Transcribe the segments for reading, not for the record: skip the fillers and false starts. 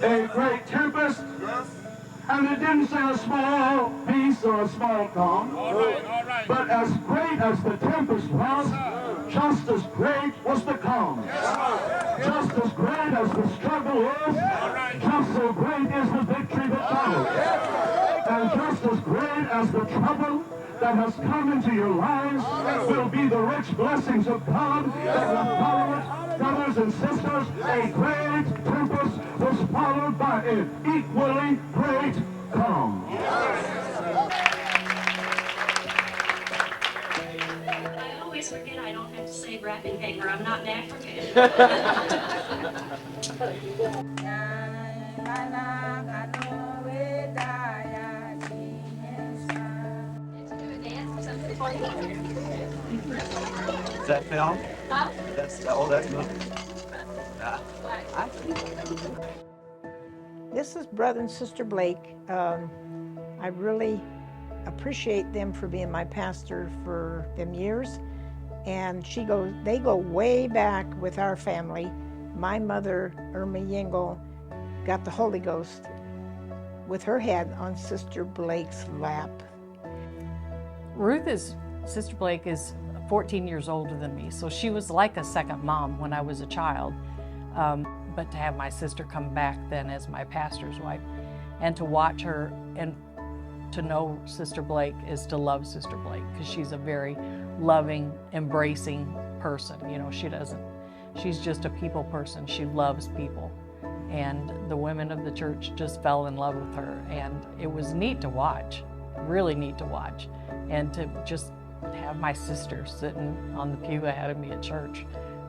a great tempest, and it didn't say a small piece or a small calm, but as great as the tempest was, just as great was the calm. Just as great as the struggle is, just so great is the victory that follows. And just as great as the trouble that has come into your lives will be the rich blessings of God that will follow it. Brothers and sisters, a great tempest was followed by an equally great calm. I always forget I don't have to say wrapping paper. I'm not an African. Is that film? Huh? That's movie. This is Brother and Sister Blake. I really appreciate them for being my pastor for them years. And they go way back with our family. My mother, Irma Yingle, got the Holy Ghost with her head on Sister Blake's lap. Sister Blake is 14 years older than me, so she was like a second mom when I was a child. But to have my sister come back then as my pastor's wife and to watch her and to know Sister Blake is to love Sister Blake, because she's a very loving, embracing person. You know, she's just a people person. She loves people. And the women of the church just fell in love with her. And it was neat to watch, really neat to watch. And to just have my sister sitting on the pew ahead of me at church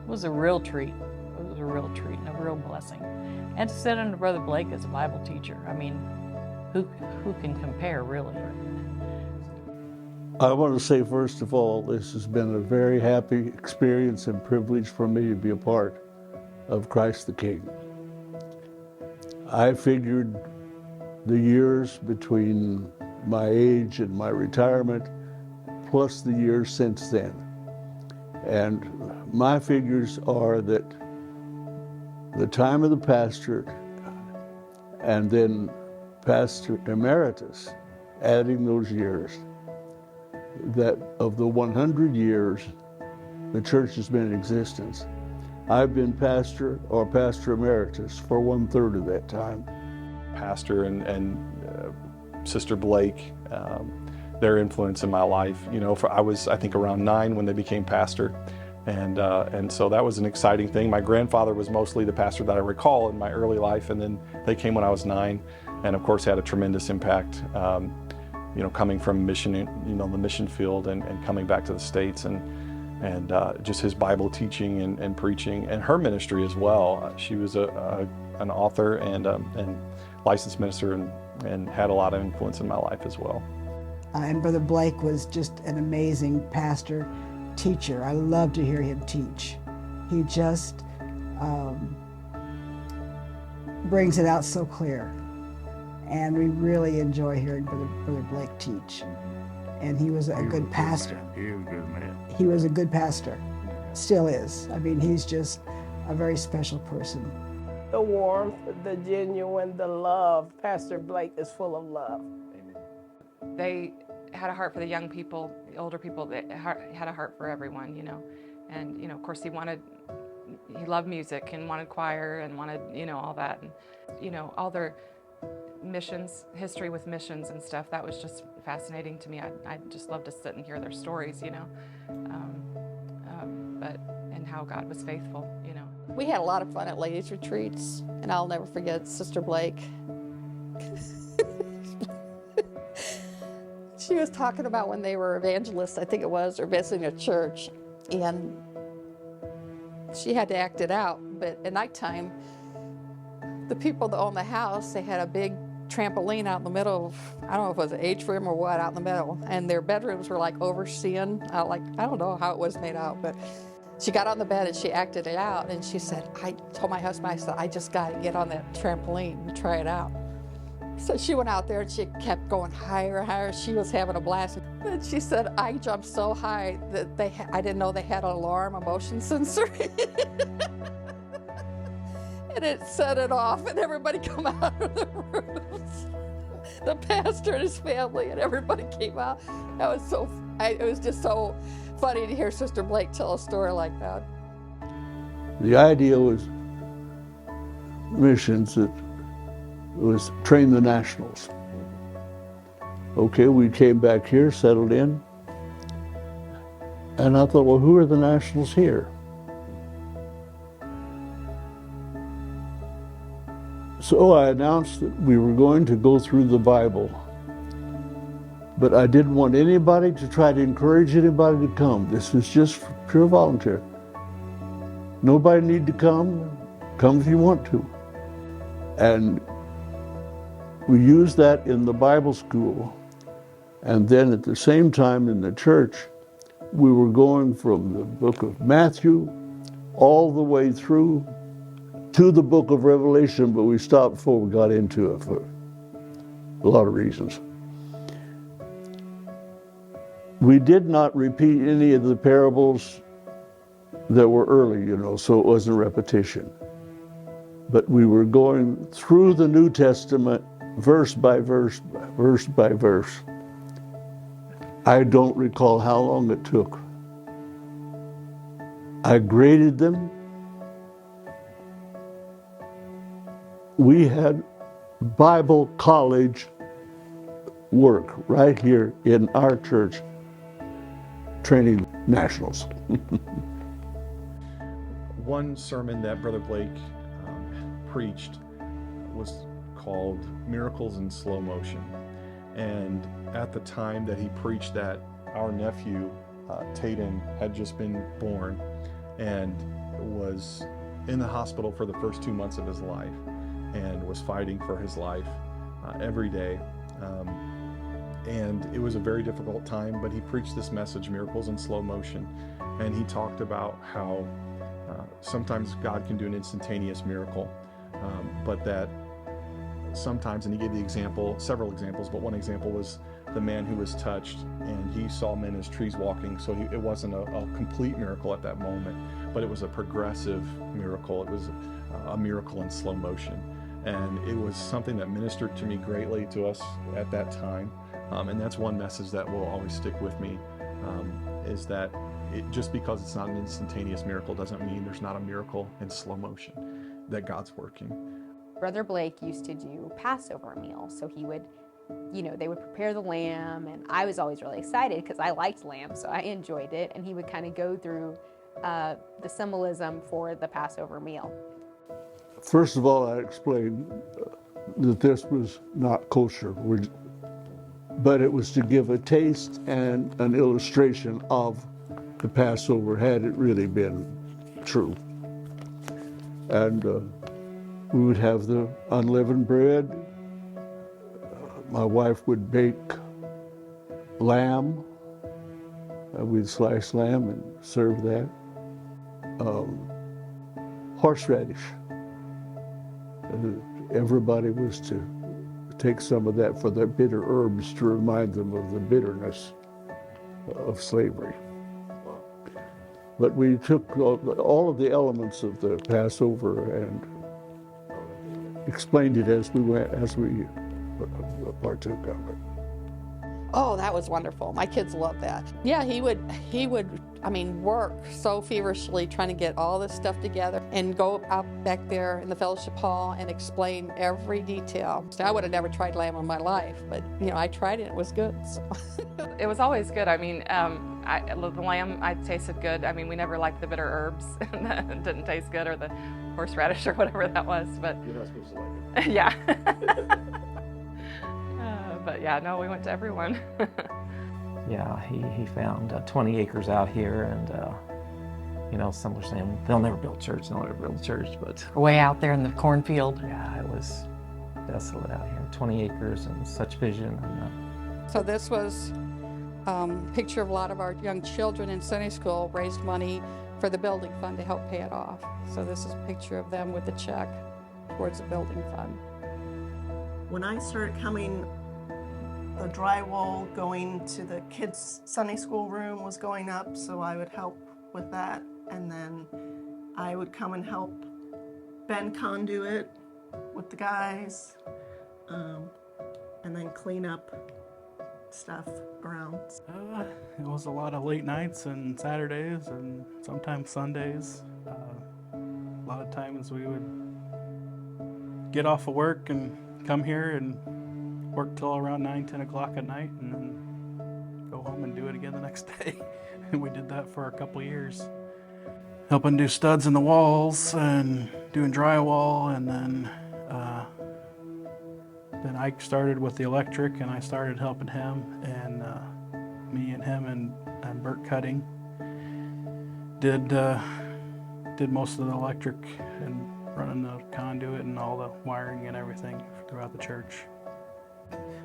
was a real treat. It was a real treat and a real blessing. And to sit under Brother Blake as a Bible teacher, I mean, who can compare, really? I want to say, first of all, this has been a very happy experience and privilege for me to be a part of Christ the King. I figured the years between my age and my retirement, plus the years since then. And my figures are that the time of the pastorate and then pastor emeritus, adding those years, that of the 100 years the church has been in existence, I've been pastor or pastor emeritus for 1/3 of that time. Pastor and Sister Blake, their influence in my life. You know, I was, I think, around 9 when they became pastor. And so that was an exciting thing. My grandfather was mostly the pastor that I recall in my early life, and then they came when I was 9, and of course had a tremendous impact, you know, coming from mission, you know, the mission field and coming back to the States, and just his Bible teaching and preaching, and her ministry as well. She was an author and licensed minister and had a lot of influence in my life as well. And Brother Blake was just an amazing pastor, teacher. I love to hear him teach. He just brings it out so clear. And we really enjoy hearing Brother Blake teach. And he was a good pastor. He was a good man. He was a good pastor, still is. I mean, he's just a very special person. The warmth, the genuine, the love. Pastor Blake is full of love. They had a heart for the young people, the older people. They had a heart for everyone, you know. And, you know, of course, he loved music and wanted choir and wanted, you know, all that. And, you know, all their missions, history with missions and stuff, that was just fascinating to me. I just love to sit and hear their stories, you know. And how God was faithful, you know. We had a lot of fun at ladies' retreats, and I'll never forget Sister Blake. She was talking about when they were evangelists, I think it was, or visiting a church, and she had to act it out. But at nighttime, the people that owned the house, they had a big trampoline out in the middle of, I don't know if it was an atrium or what, out in the middle, and their bedrooms were like overseeing, like, I don't know how it was made out, but she got on the bed and she acted it out, and she said, I told my husband, I said, I just got to get on that trampoline and try it out. So she went out there and she kept going higher and higher. She was having a blast. And she said, I jumped so high that I didn't know they had an alarm, a motion sensor. and it set it off, and everybody come out of the rooms. The pastor and his family and everybody came out. That was it was just so funny to hear Sister Blake tell a story like that. The idea was missions that was train the nationals. Okay, we came back here, settled in, and I thought, well, who are the nationals here? So I announced that we were going to go through the Bible, but I didn't want anybody to try to encourage anybody to come. This was just pure volunteer. Nobody need to come. Come if you want to. And we used that in the Bible school. And then at the same time in the church, we were going from the book of Matthew all the way through to the book of Revelation, but we stopped before we got into it for a lot of reasons. We did not repeat any of the parables that were early, so it wasn't repetition. But we were going through the New Testament verse by verse, verse by verse. I don't recall how long it took. I graded them. We had Bible college work right here in our church, training nationals. One sermon that Brother Blake preached was called Miracles in Slow Motion. And at the time that he preached that, our nephew, Tatum, had just been born and was in the hospital for the first 2 months of his life and was fighting for his life every day. And it was a very difficult time, but he preached this message, Miracles in Slow Motion. And he talked about how sometimes God can do an instantaneous miracle, but that sometimes, and he gave the example, several examples, but one example was the man who was touched and he saw men as trees walking. So it wasn't a complete miracle at that moment, but it was a progressive miracle. It was a miracle in slow motion. And it was something that ministered to me greatly to us at that time. And that's one message that will always stick with me, is that just because it's not an instantaneous miracle doesn't mean there's not a miracle in slow motion, that God's working. Brother Blake used to do Passover meal, so he would, they would prepare the lamb, and I was always really excited because I liked lamb, so I enjoyed it, and he would kind of go through the symbolism for the Passover meal. First of all, I explained that this was not kosher, but it was to give a taste and an illustration of the Passover had it really been true. And we would have the unleavened bread. My wife would bake lamb. We'd slice lamb and serve that. Horseradish. Everybody was to take some of that for their bitter herbs to remind them of the bitterness of slavery. But we took all of the elements of the Passover and explained it as we went, as we partook of it. Oh, that was wonderful. My kids loved that. Yeah, he would, work so feverishly trying to get all this stuff together and go out back there in the fellowship hall and explain every detail. I would have never tried lamb in my life, but I tried it and it was good. So. It was always good. The lamb, I tasted good. We never liked the bitter herbs. It didn't taste good, or the horseradish or whatever that was. But you're not supposed to like it. Yeah. But yeah, no, we went to everyone. Yeah, he found 20 acres out here, and some were saying they'll never build church, but way out there in the cornfield. Yeah, it was desolate out here. 20 acres and such vision. And, So this was a picture of a lot of our young children in Sunday school raised money for the building fund to help pay it off. So this is a picture of them with the check towards the building fund. When I started coming, the drywall going to the kids' Sunday school room was going up, so I would help with that. And then I would come and help bend conduit with the guys, and then clean up stuff around. It was a lot of late nights and Saturdays and sometimes Sundays. A lot of times we would get off of work and come here and work till around 9, 10 o'clock at night and then go home and do it again the next day. And we did that for a couple of years. Helping do studs in the walls and doing drywall, and then Ike started with the electric and I started helping him, and me and him and Bert cutting did most of the electric and running the conduit and all the wiring and everything throughout the church.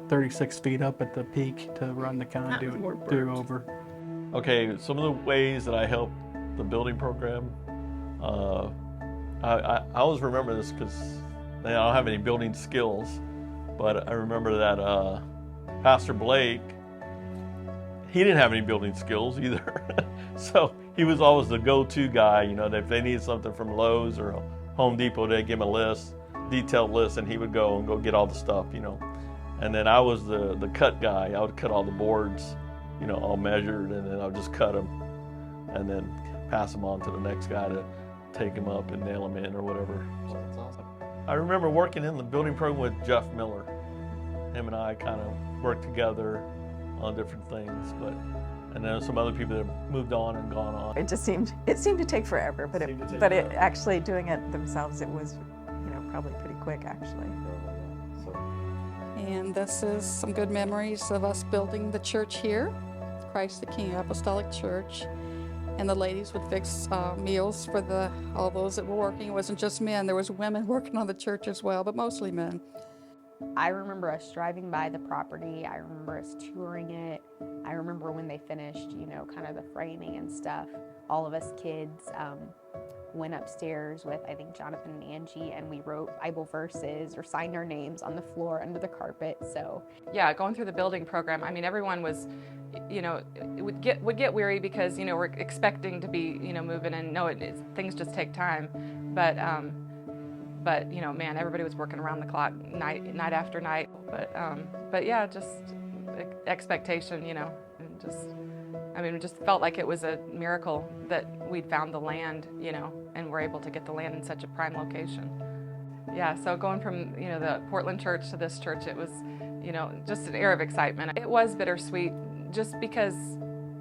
36 feet up at the peak to run the conduit through over. Okay, some of the ways that I help the building program, I always remember this because I don't have any building skills, but I remember that Pastor Blake, he didn't have any building skills either. So he was always the go-to guy, you know, if they needed something from Lowe's or Home Depot, they'd give him a list, detailed list, and he would go get all the stuff, you know. And then I was the cut guy. I would cut all the boards, you know, all measured, and then I would just cut them and then pass them on to the next guy to take them up and nail them in or whatever. So that's awesome. I remember working in the building program with Jeff Miller. Him and I kind of worked together on different things, and then some other people that have moved on and gone on. It seemed to take forever, but it actually doing it themselves, it was, you know, probably pretty quick actually. And this is some good memories of us building the church here, Christ the King Apostolic Church. And the ladies would fix meals for all those that were working. It wasn't just men, there was women working on the church as well, but mostly men. I remember us driving by the property. I remember us touring it. I remember when they finished, you know, kind of the framing and stuff. All of us kids went upstairs with, I think, Jonathan and Angie, and we wrote Bible verses or signed our names on the floor under the carpet. So yeah, going through the building program, I mean, everyone was, you know, would get weary because, you know, we're expecting to be, you know, moving, and no, things just take time. But you know, man, everybody was working around the clock, night after night. But yeah, just expectation, you know, and just, I mean, it just felt like it was a miracle that we'd found the land, you know, and we're able to get the land in such a prime location. Yeah, so going from, you know, the Portland church to this church, it was, you know, just an air of excitement. It was bittersweet just because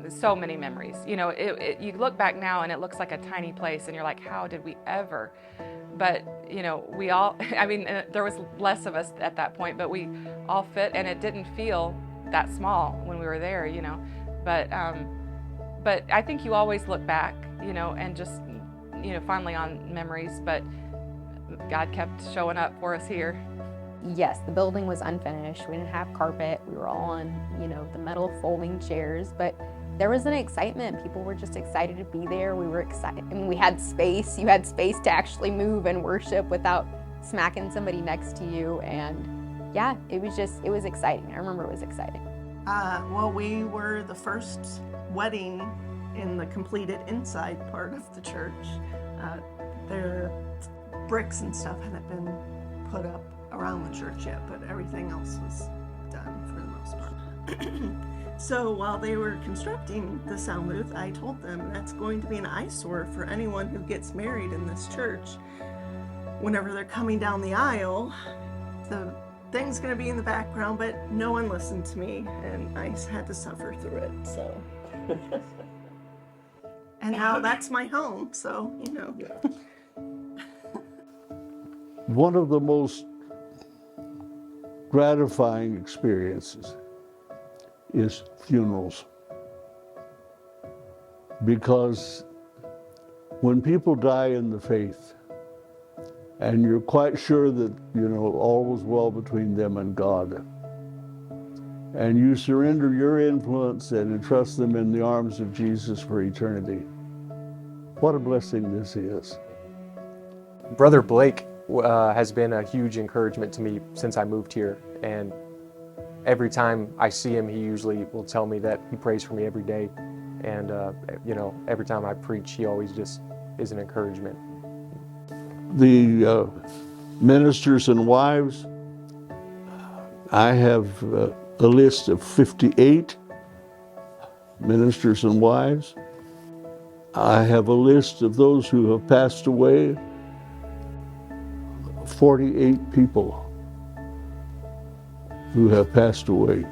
so many memories. You know, you look back now and it looks like a tiny place and you're like, how did we ever? But, you know, we all, I mean, there was less of us at that point, but we all fit, and it didn't feel that small when we were there, you know. But I think you always look back, you know, and just, you know, fondly on memories, but God kept showing up for us here. yes, the building was unfinished. We didn't have carpet. We were all on, you know, the metal folding chairs, but there was an excitement. People were just excited to be there. We were excited. I mean, we had space. You had space to actually move and worship without smacking somebody next to you. And yeah, it was exciting. I remember it was exciting. Well, we were the first wedding in the completed inside part of the church. Their bricks and stuff hadn't been put up around the church yet, but everything else was done for the most part. So while they were constructing the sound booth, I told them that's going to be an eyesore for anyone who gets married in this church. Whenever they're coming down the aisle, the thing's going to be in the background, but no one listened to me, and I had to suffer through it, so. And now that's my home, so, you know. One of the most gratifying experiences is funerals. Because when people die in the faith, and you're quite sure that, you know, all was well between them and God, and you surrender your influence and entrust them in the arms of Jesus for eternity, what a blessing this is. Brother Blake has been a huge encouragement to me since I moved here, and every time I see him, he usually will tell me that he prays for me every day, and you know, every time I preach, he always just is an encouragement. The ministers and wives, I have a list of 58 ministers and wives. I have a list of those who have passed away, 48 people who have passed away.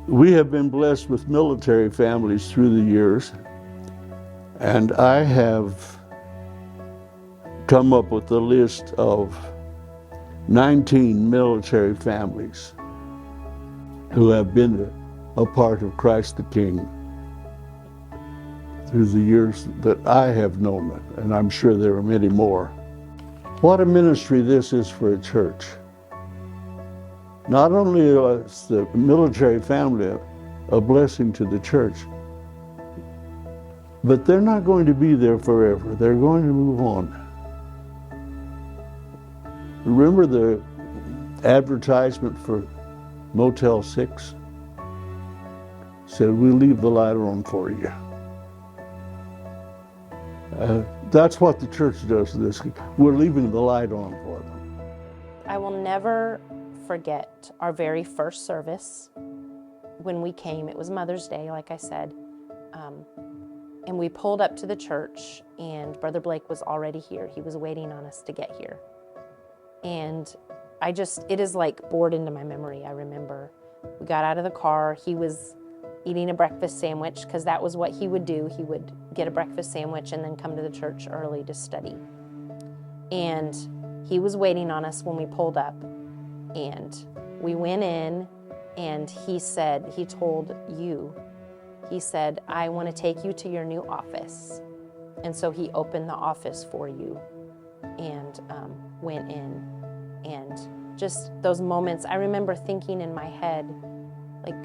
We have been blessed with military families through the years, and I have come up with a list of 19 military families who have been a part of Christ the King through the years that I have known it, and I'm sure there are many more. What a ministry this is for a church. Not only is the military family a blessing to the church, but they're not going to be there forever. They're going to move on. Remember the advertisement for Motel 6? Said, we'll leave the light on for you. That's what the church does to this. We're leaving the light on for them. I will never forget our very first service. When we came, it was Mother's Day, like I said, and we pulled up to the church, and Brother Blake was already here. He was waiting on us to get here. And it is like bored into my memory. I remember we got out of the car. He was eating a breakfast sandwich because that was what he would do. He would get a breakfast sandwich and then come to the church early to study. And he was waiting on us when we pulled up. And we went in, and he told you, he said, I want to take you to your new office. And so he opened the office for you and went in. And just those moments, I remember thinking in my head, like,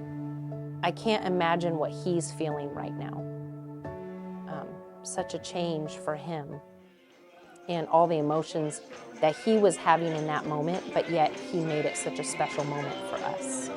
I can't imagine what he's feeling right now. Such a change for him, and all the emotions that he was having in that moment, but yet he made it such a special moment for us.